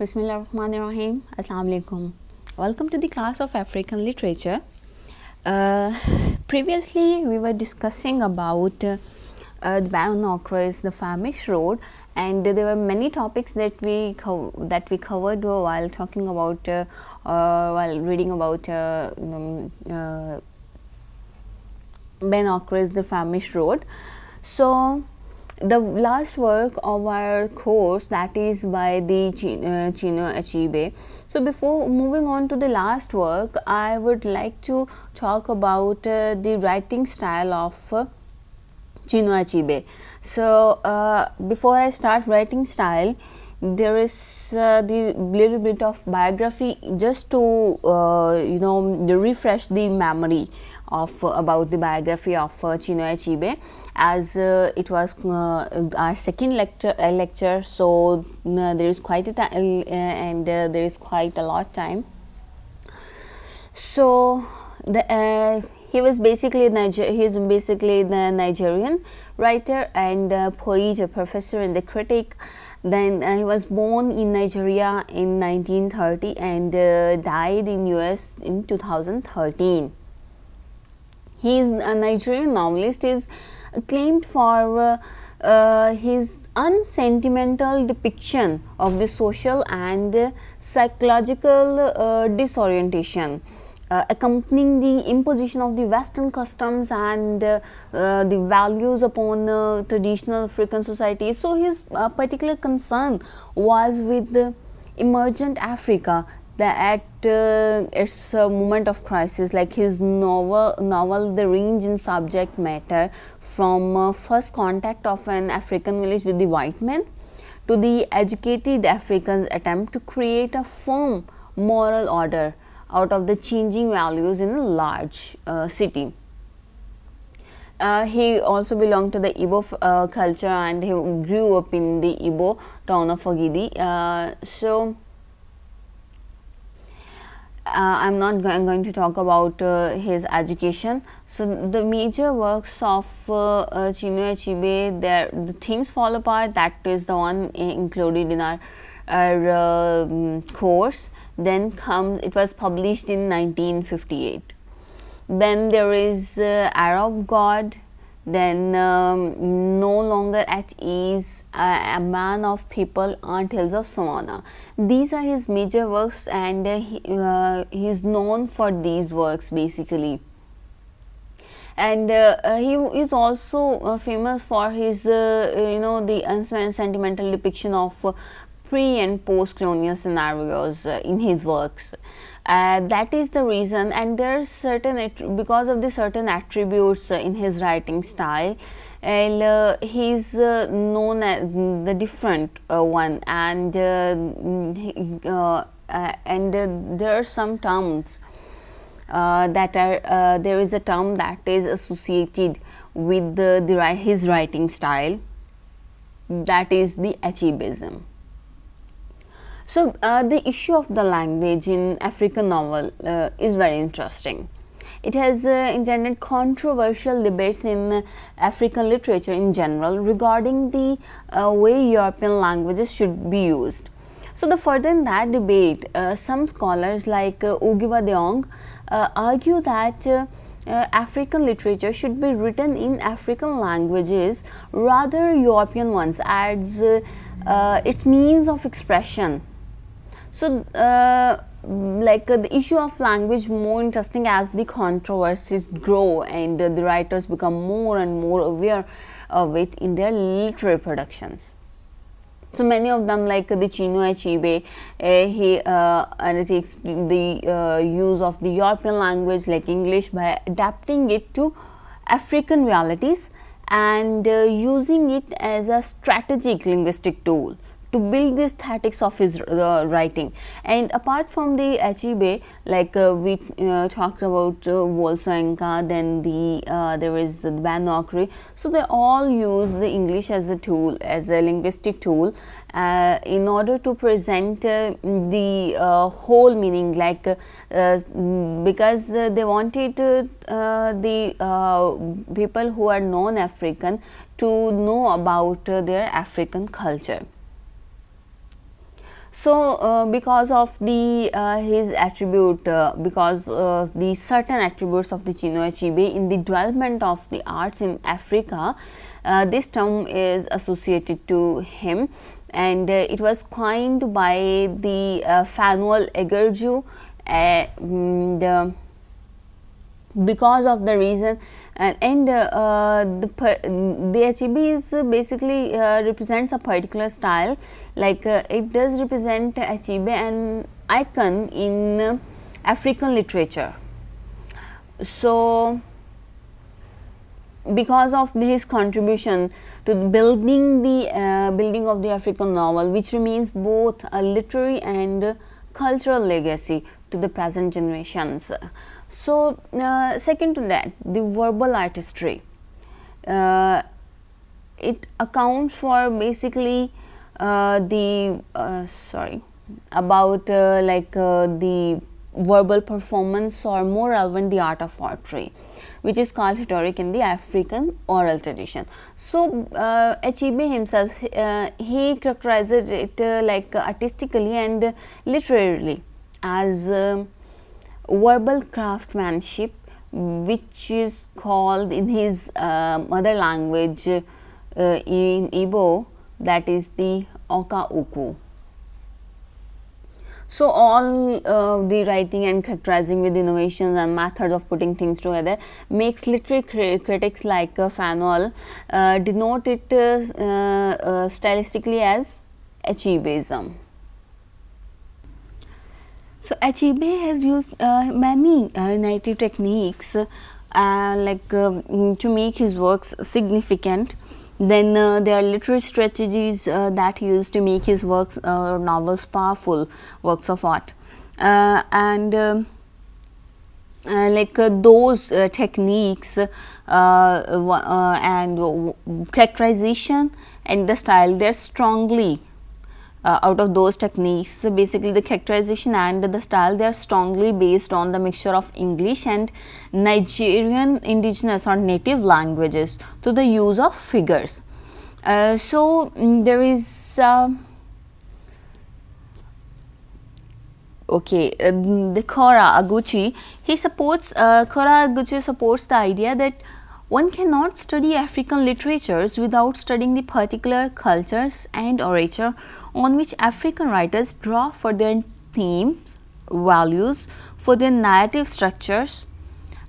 Bismillahirrahmanirrahim. Assalamu alaikum. Welcome to the class of African literature. Previously, we were discussing about the binoculars, the famished road, and there were many topics that we covered while talking about while reading about binoculars, the famished road. So the last work of our course, that is by the Chinua Achebe. So before moving on to the last work, I would like to talk about the writing style of Chinua Achebe. So before I start writing style, there is the little bit of biography just to refresh the memory of about the biography of Chinua Achebe, as it was our second lecture, so there is quite a time and there is quite a lot of time. So he is basically the Nigerian writer and poet, a professor and the critic. Then he was born in Nigeria in 1930 and died in US in 2013. He is a Nigerian novelist. He is acclaimed for his unsentimental depiction of the social and psychological disorientation accompanying the imposition of the Western customs and the values upon traditional African society. So his particular concern was with the emergent Africa at its moment of crisis. Like his novel the range in subject matter from first contact of an African village with the white man to the educated Africans' attempt to create a firm moral order out of the changing values in a large city. He also belonged to the Igbo culture and he grew up in the Igbo town of Ogidi. I'm not going to talk about his education. So the major works of Chinua Achebe, the things fall apart, that is the one included in our course. Then it was published in 1958. Then there is Era of God, then No Longer at Ease, A Man of People, Ant Hills of Savannah. These are his major works and he is known for these works basically. And he is also famous for his the unsentimental depiction of pre and post colonial scenarios in his works. That is the reason, and there are because of the certain attributes in his writing style, he is known as the different one, and there are some terms that are there is a term that is associated with his writing style, that is the Achebeism. So the issue of the language in African novel is very interesting. It has engendered controversial debates in African literature in general regarding the way European languages should be used. So the further in that debate, some scholars like Ogiwa Deong argue that African literature should be written in African languages rather European ones, as its means of expression. So the issue of language more interesting as the controversies grow and the writers become more and more aware of it in their literary productions. So many of them, like the Chinua Achebe, he undertakes the use of the European language like English by adapting it to African realities and using it as a strategic linguistic tool to build the aesthetics of his writing. And apart from the Achebe, like we talked about Volsanka, then there is the Banokri. So they all use the English as a tool, as a linguistic tool, in order to present the whole meaning, like because they wanted the people who are non-African to know about their African culture. So, because of the his attribute, because the certain attributes of the Chinua Achebe in the development of the arts in Africa, this term is associated to him, and it was coined by the Fanuel Egerju, because of the reason, and the Achebe is basically represents a particular style, like it does represent Achebe an icon in African literature. So, because of his contribution to building of the African novel, which remains both a literary and cultural legacy to the present generations. So, second to that, the verbal artistry. It accounts for basically the verbal performance, or more relevant, the art of oratory, which is called rhetoric in the African oral tradition. So, Achebe himself, he characterizes it like artistically and literarily as verbal craftsmanship, which is called in his mother language in Igbo, that is the Oka Uku. So, all the writing and characterizing with innovations and methods of putting things together makes literary critics like Fanuel denote it stylistically as Achebeism. So, Achebe has used many narrative techniques to make his works significant. Then there are literary strategies that he used to make his works or novels powerful works of art, and those techniques and characterization and the style, they are strongly out of those techniques. So, basically the characterization and the style, they are strongly based on the mixture of English and Nigerian indigenous or native languages to the use of figures. There is the Kora Aguchi. Kora Aguchi supports the idea that one cannot study African literatures without studying the particular cultures and orature on which African writers draw for their themes, values, for their narrative structures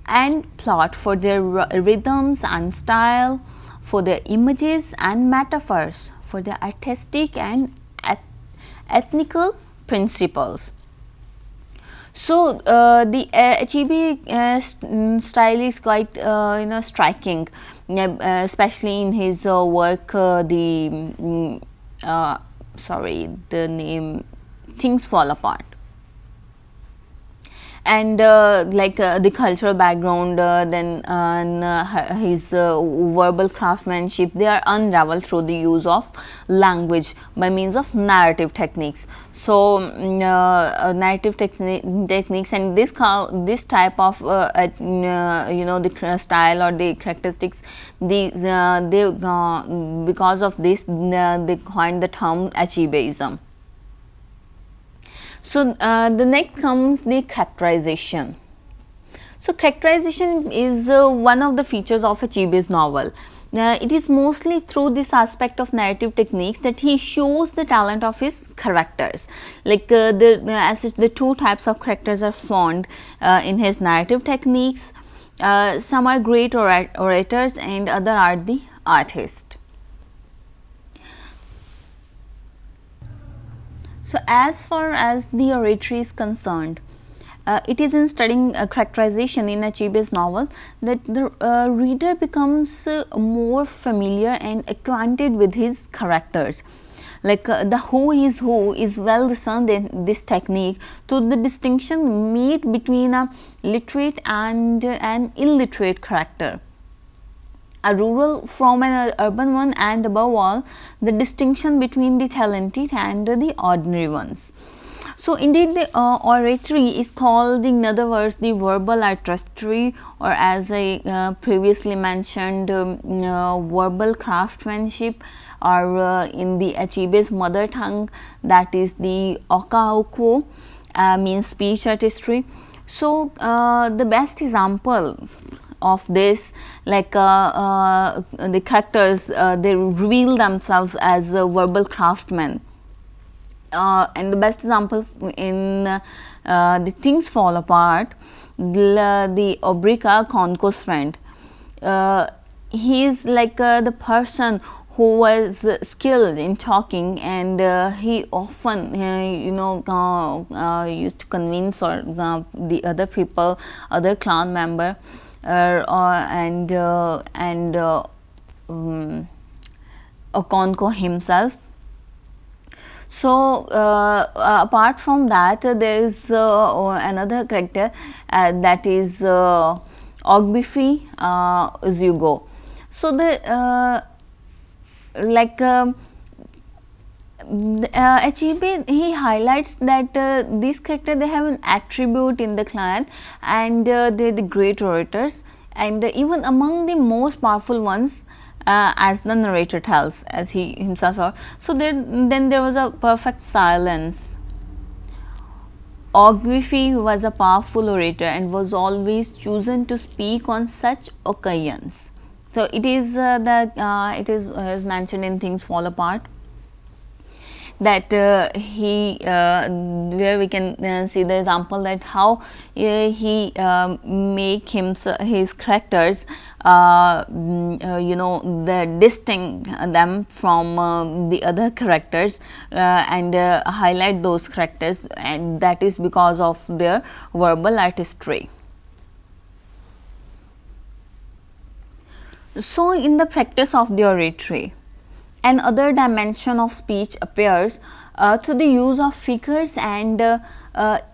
and plot, for their rhythms and style, for their images and metaphors, for their artistic and ethnical principles. So, the Achebe style is quite striking, especially in his work the name Things Fall Apart. And the cultural background, his verbal craftsmanship, they are unraveled through the use of language by means of narrative techniques. So, narrative techniques and this type of the style or the characteristics, because of this they coined the term Achebeism. So, the next comes the characterization. So, characterization is one of the features of Achebe's novel. It is mostly through this aspect of narrative techniques that he shows the talent of his characters. Like the two types of characters are found in his narrative techniques. Some are great orators and other are the artists. So, as far as the oratory is concerned, it is in studying characterization in Achebe's novel that the reader becomes more familiar and acquainted with his characters. Like the who is well discerned in this technique to the distinction made between a literate and an illiterate character, a rural from an urban one, and above all the distinction between the talented and the ordinary ones. So, indeed the oratory is called in other words the verbal artistry, or as I previously mentioned verbal craftsmanship or in the Achebe's mother tongue, that is the Okaoko, means speech artistry. So the best example of this, like the characters, they reveal themselves as verbal craftsmen. And the best example in the things fall apart, the Obrika, Konko's friend. He is like the person who was skilled in talking, and he often used to convince or the other people, other clan member, and Okonko himself. So apart from that, there is another character that is Ogbifi Uzugo. So the Achebe, he highlights that these characters, they have an attribute in the clan, and they're the great orators, and even among the most powerful ones, as the narrator tells, as he himself saw. So then there was a perfect silence. Ogwifi was a powerful orator and was always chosen to speak on such occasions. So it is it is mentioned in Things Fall Apart, that he where we can see the example that how he make his characters the distinct them from the other characters, and highlight those characters, and that is because of their verbal artistry. So in the practice of the oratory, another dimension of speech appears through the use of figures and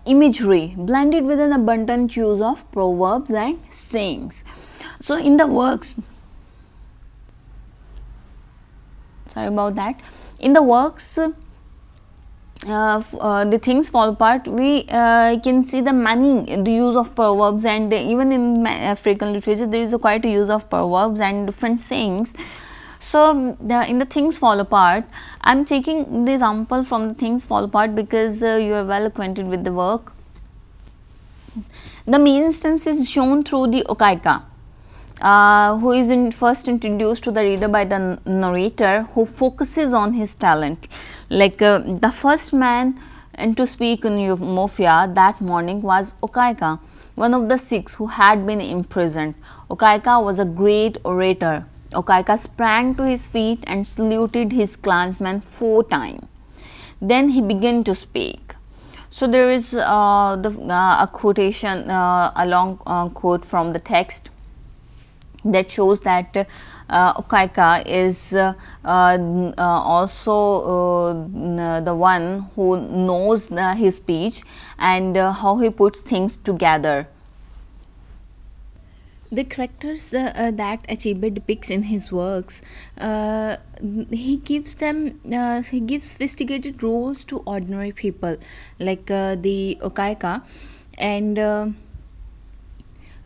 imagery, blended with an abundant use of proverbs and sayings. So in the works, in the works, the Things Fall Apart, we can see the use of proverbs, and even in African literature there is quite a use of proverbs and different sayings. So in the Things Fall Apart, I am taking the example from the Things Fall Apart because you are well acquainted with the work. The main instance is shown through the Okaika, who is first introduced to the reader by the narrator, who focuses on his talent. Like the first man to speak in Mofia that morning was Okaika, one of the 6 who had been imprisoned. Okaika was a great orator. Okaika sprang to his feet and saluted his clansmen 4 times. Then he began to speak. So there is a quotation, a long quote from the text that shows that Okaika is also the one who knows his speech and how he puts things together. The characters that Achebe depicts in his works, he gives sophisticated roles to ordinary people, like the Okaika, and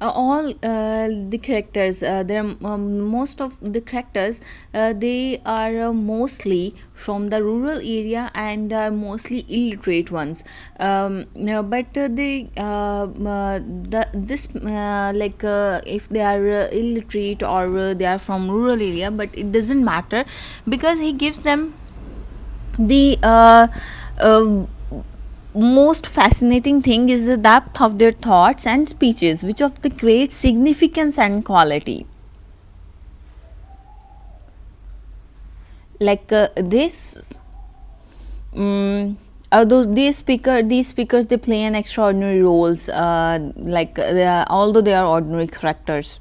all the characters, most of the characters, they are mostly from the rural area and are mostly illiterate ones, but if they are illiterate or they are from rural area, but it doesn't matter, because he gives them the most fascinating thing is the depth of their thoughts and speeches, which of the great significance and quality. Like although these speakers they play an extraordinary roles, although they are ordinary characters.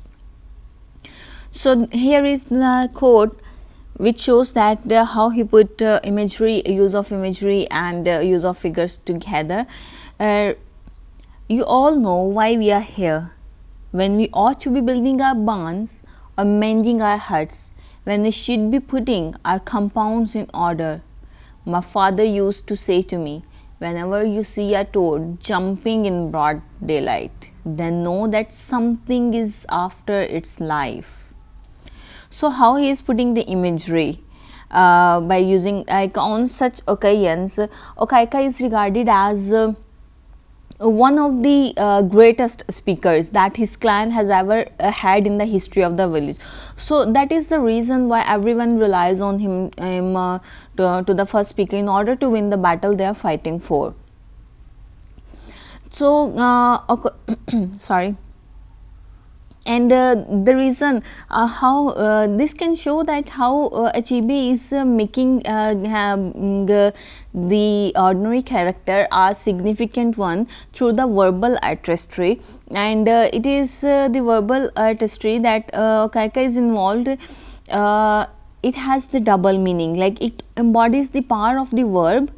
So here is the quote which shows that how he put use of imagery and use of figures together. You all know why we are here, when we ought to be building our barns or mending our huts, when we should be putting our compounds in order. My father used to say to me, whenever you see a toad jumping in broad daylight, then know that something is after its life. So how he is putting the imagery, by using like on such occasions. Okaika is regarded as one of the greatest speakers that his clan has ever had in the history of the village. So that is the reason why everyone relies on him to the first speaker in order to win the battle they are fighting for. So sorry. And the reason how this can show that how Achebe is making the ordinary character a significant one through the verbal artistry, and it is the verbal artistry that Kaika is involved. It has the double meaning, like it embodies the power of the verb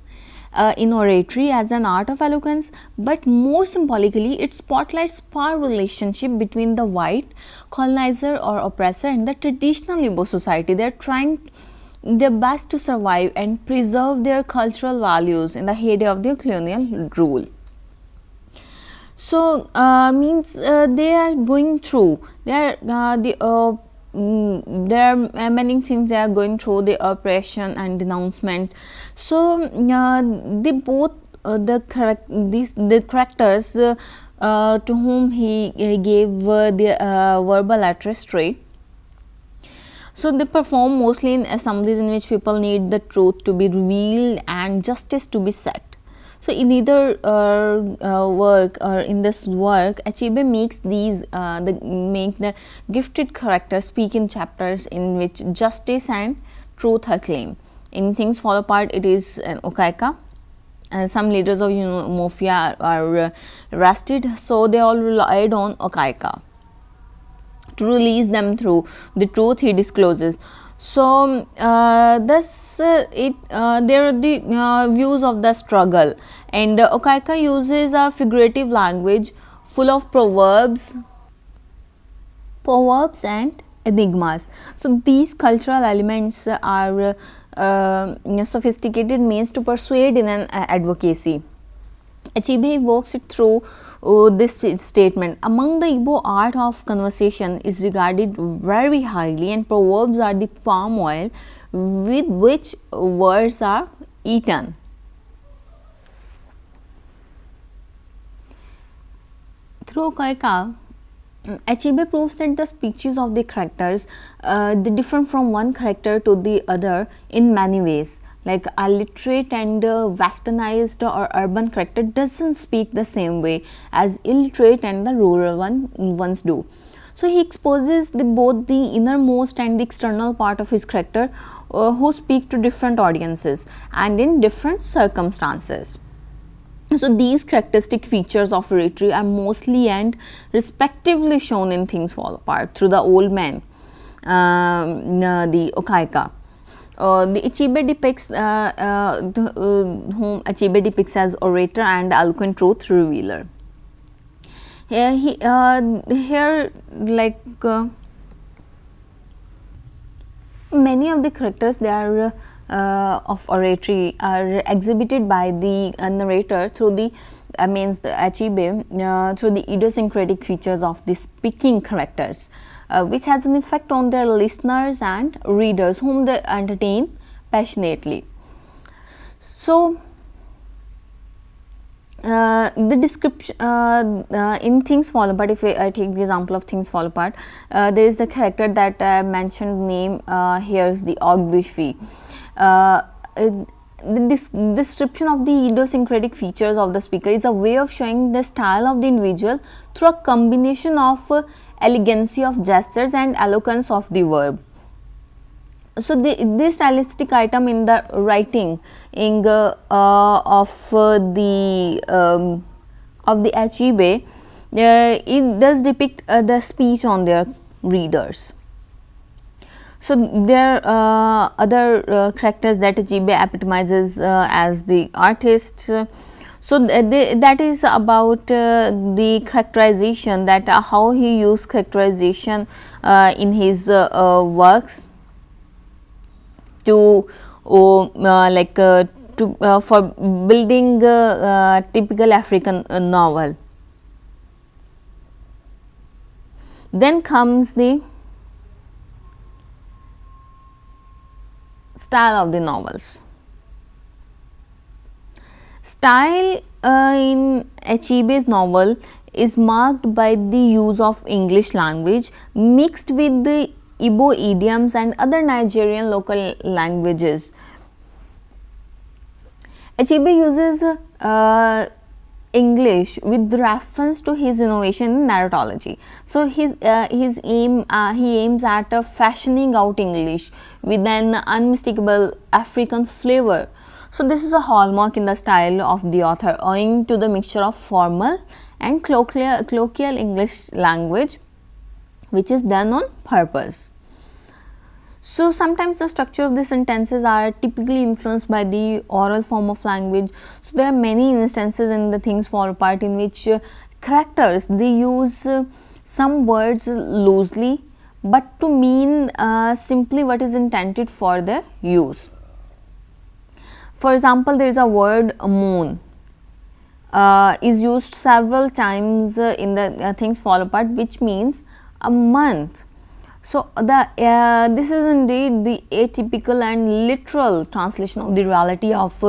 in oratory as an art of eloquence, but more symbolically it spotlights power relationship between the white colonizer or oppressor and the traditional Igbo society. They are trying their best to survive and preserve their cultural values in the heyday of their colonial rule. So means they are going through, there are many things they are going through, the oppression and denouncement. So they both the characters to whom he gave the verbal artistry. So they perform mostly in assemblies in which people need the truth to be revealed and justice to be set. So in either work or in this work, Achebe makes these make the gifted characters speak in chapters in which justice and truth are claimed. In Things Fall Apart, it is an Okaika. Some leaders of mafia are arrested, so they all relied on Okaika to release them through the truth he discloses. So thus there are the views of the struggle, and Okaika uses a figurative language full of proverbs and enigmas. So these cultural elements are sophisticated means to persuade in an advocacy. Achebe works it through this statement: among the Igbo, art of conversation is regarded very highly, and proverbs are the palm oil with which words are eaten. Through Kaika, Achebe proves that the speeches of the characters they differ from one character to the other in many ways. Like a literate and westernized or urban character doesn't speak the same way as illiterate and the rural ones do. So he exposes both the innermost and the external part of his character who speak to different audiences and in different circumstances. So these characteristic features of oratory are mostly and respectively shown in Things Fall Apart through the old man, the Okaika. The Achebe depicts whom Achebe depicts as orator and eloquent truth revealer. Here like many of the characters they are of oratory are exhibited by the narrator through the means the Achebe through the idiosyncratic features of the speaking characters, which has an effect on their listeners and readers whom they entertain passionately. So the description in Things Fall Apart, if I take the example of Things Fall Apart, there is the character that I mentioned name here is the Ogbifi. The description of the idiosyncratic features of the speaker is a way of showing the style of the individual through a combination of elegancy of gestures and eloquence of the verb. So this stylistic item in the writing of the Achebe, it does depict the speech on their readers. So there are other characters that Achebe epitomizes as the artist. So that is about the characterization, that how he used characterization in his works to for building typical African novel. Then comes the Style of the novels. Style in Achebe's novel is marked by the use of English language mixed with the Igbo idioms and other Nigerian local languages. Achebe uses English with reference to his innovation in narratology. So, he aims at fashioning out English with an unmistakable African flavor. So, this is a hallmark in the style of the author owing to the mixture of formal and colloquial English language, which is done on purpose. So, sometimes the structure of the sentences are typically influenced by the oral form of language. So, there are many instances in the Things Fall Apart in which characters they use some words loosely, but to mean simply what is intended for their use. For example, there is a word moon is used several times in the Things Fall Apart, which means a month. So, this is indeed the atypical and literal translation of the reality of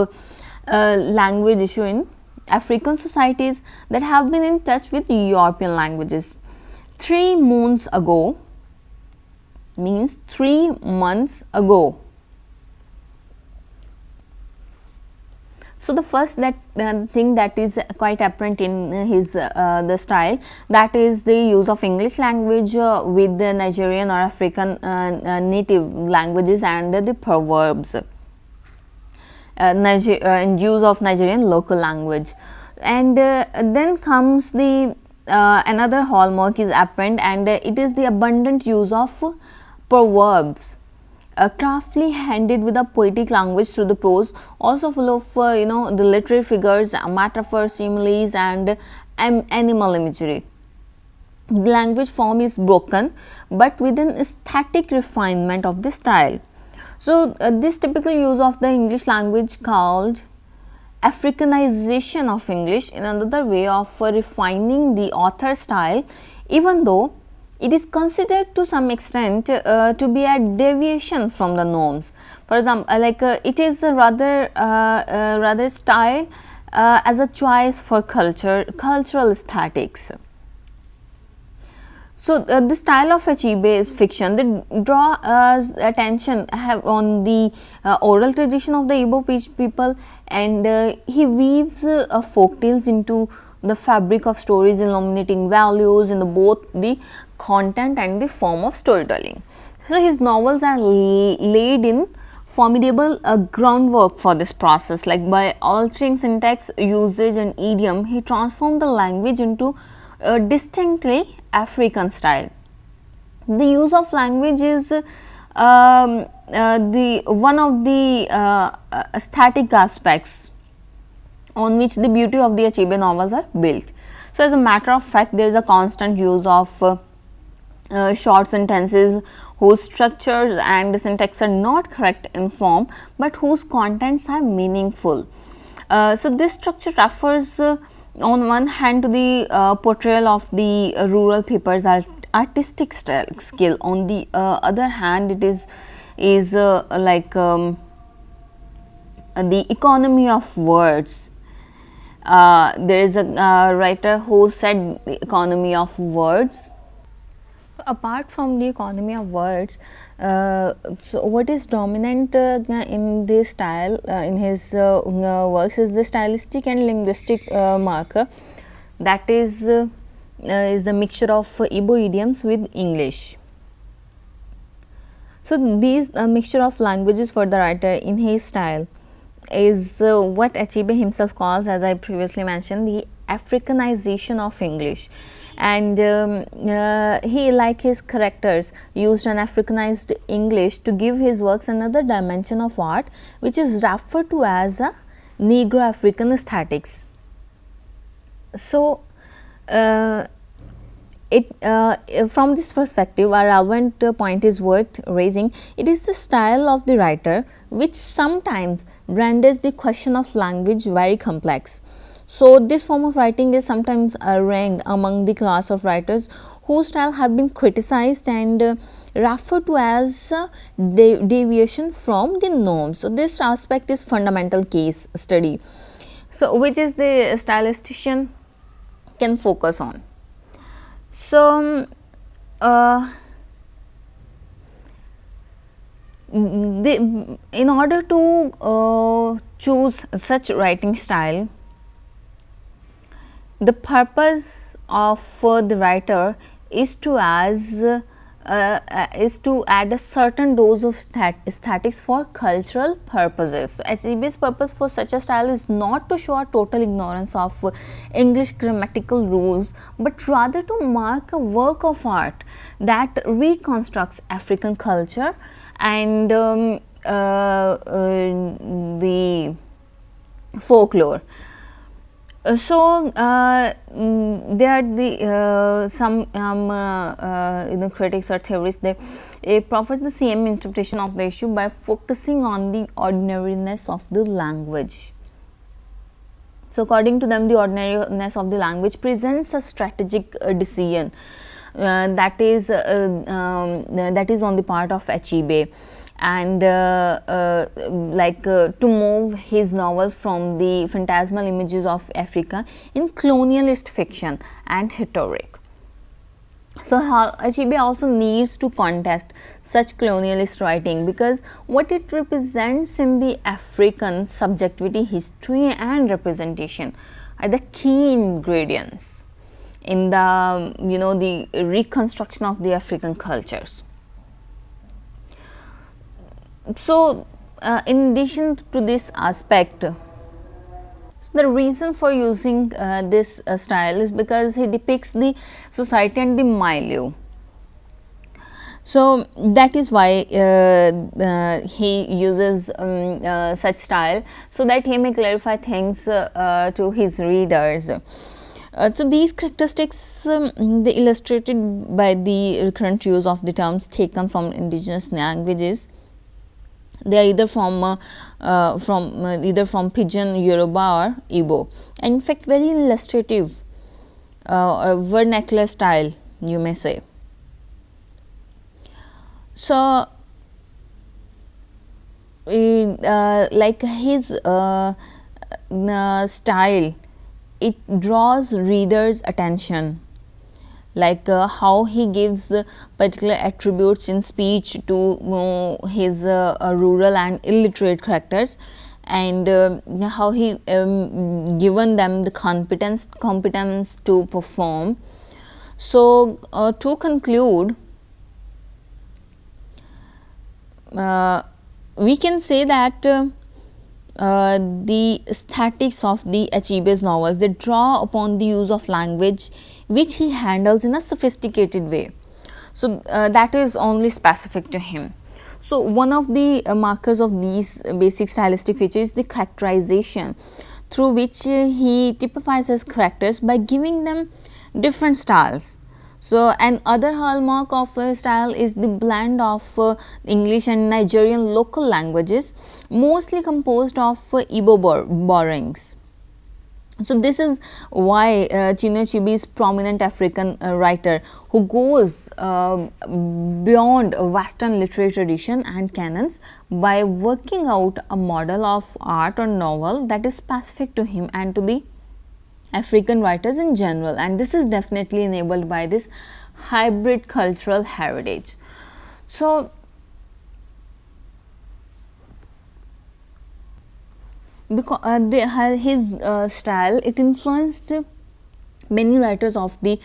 language issue in African societies that have been in touch with European languages. 3 moons ago means 3 months ago. So, the first thing that is quite apparent in his the style, that is the use of English language with the Nigerian or African native languages and the proverbs and use of Nigerian local language. And then comes the another hallmark is apparent, and it is the abundant use of proverbs. Craftily handed with a poetic language through the prose, also full of the literary figures, metaphors, similes, and animal imagery. The language form is broken, but with an aesthetic refinement of the style. So, this typical use of the English language called Africanization of English in another way of refining the author's style, even though it is considered to some extent to be a deviation from the norms. For example, it is a rather style as a choice for cultural aesthetics. So, the style of Achebe is fiction. They draw attention on the oral tradition of the Igbo people, and he weaves folk tales into the fabric of stories, illuminating values in both the content and the form of storytelling. So, his novels are laid in formidable groundwork for this process, like by altering syntax, usage and idiom, he transformed the language into a distinctly African style. The use of language is the one of the aesthetic aspects on which the beauty of the Achebe novels are built. So, as a matter of fact, there is a constant use of short sentences whose structures and syntax are not correct in form, but whose contents are meaningful. So, this structure refers on one hand to the portrayal of the rural people's artistic skill. On the other hand, it is the economy of words. There is a writer who said the economy of words. Apart from the economy of words, so what is dominant in this style in his works is the stylistic and linguistic marker, that is the mixture of Igbo idioms with English. So, these mixture of languages for the writer in his style is what Achebe himself calls, as I previously mentioned, the Africanization of English. And he, like his characters, used an Africanized English to give his works another dimension of art, which is referred to as a Negro African aesthetics. So, from this perspective, a relevant point is worth raising. It is the style of the writer which sometimes renders the question of language very complex. So this form of writing is sometimes ranked among the class of writers whose style have been criticized and referred to as deviation from the norm. So this aspect is fundamental case study, so which is the stylistician can focus on. So in order to choose such writing style, the purpose of the writer is to add a certain dose of aesthetics for cultural purposes. So Achebe's purpose for such a style is not to show a total ignorance of English grammatical rules, but rather to mark a work of art that reconstructs African culture and the folklore. So there are the some critics or theorists, they proffer the same interpretation of the issue by focusing on the ordinariness of the language. So according to them, the ordinariness of the language presents a strategic decision that is on the part of Achebe, and to move his novels from the phantasmal images of Africa in colonialist fiction and rhetoric. So Achebe also needs to contest such colonialist writing because what it represents in the African subjectivity, history and representation are the key ingredients in the the reconstruction of the African cultures. So in addition to this aspect, the reason for using this style is because he depicts the society and the milieu. So that is why he uses such style, so that he may clarify things to his readers. So these characteristics they illustrated by the recurrent use of the terms taken from indigenous languages. They are either from Pidgin, Yoruba or Igbo, and in fact very illustrative vernacular style, you may say. So like his style, it draws readers' attention, like how he gives particular attributes in speech to his rural and illiterate characters, and how he given them the competence to perform. So to conclude, we can say that the aesthetics of the Achebe's novels, they draw upon the use of language which he handles in a sophisticated way. So that is only specific to him. So one of the markers of these basic stylistic features is the characterization, through which he typifies his characters by giving them different styles. So another hallmark of style is the blend of English and Nigerian local languages, mostly composed of Igbo borrowings. So this is why Chinua Achebe is prominent African writer who goes beyond Western literary tradition and canons by working out a model of art or novel that is specific to him and to the African writers in general, and this is definitely enabled by this hybrid cultural heritage. So because his style, it influenced many writers of the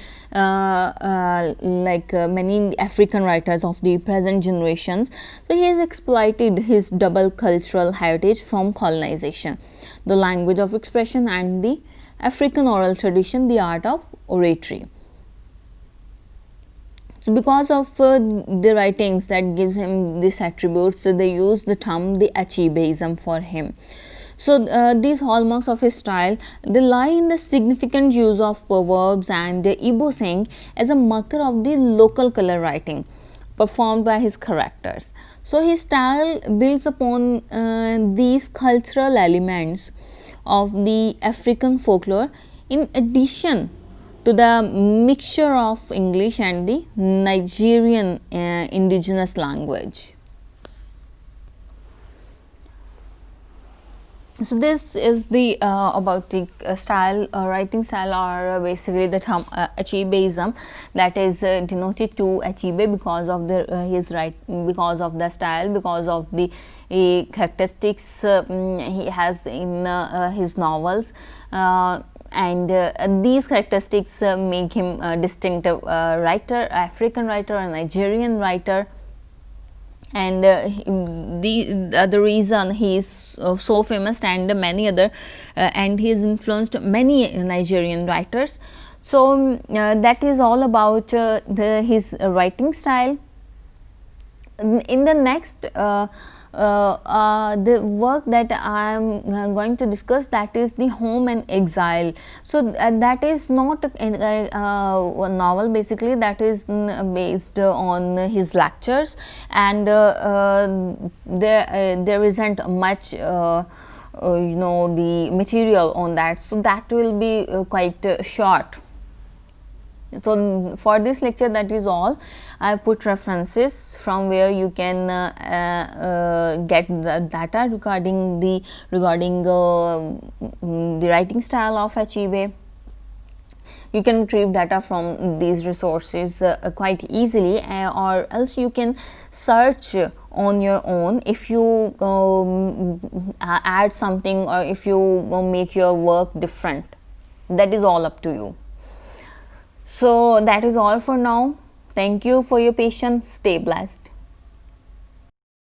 many African writers of the present generations. So he has exploited his double cultural heritage from colonization, the language of expression, and the African oral tradition, the art of oratory. So because of the writings that gives him these attributes, so they use the term the Achebeism for him. So these hallmarks of his style, they lie in the significant use of proverbs and the Igbo saying as a marker of the local color writing performed by his characters. So his style builds upon these cultural elements of the African folklore, in addition to the mixture of English and the Nigerian indigenous language. So this is the about the style, writing style, or basically the term Achebeism, that is denoted to Achebe because of the because of the style, because of the characteristics he has in his novels, and these characteristics make him a distinctive writer, African writer, a Nigerian writer. And the reason he is so famous, and many other and he has influenced many Nigerian writers. So that is all about his writing style. In the next the work that I am going to discuss, that is the Home and Exile. So that is not a novel, basically that is based on his lectures, and there isn't much the material on that, so that will be quite short. So for this lecture, that is all. I have put references from where you can get the data regarding the writing style of Achebe. You can retrieve data from these resources quite easily, or else you can search on your own if you add something, or if you make your work different. That is all up to you. So that is all for now. Thank you for your patience. Stay blessed.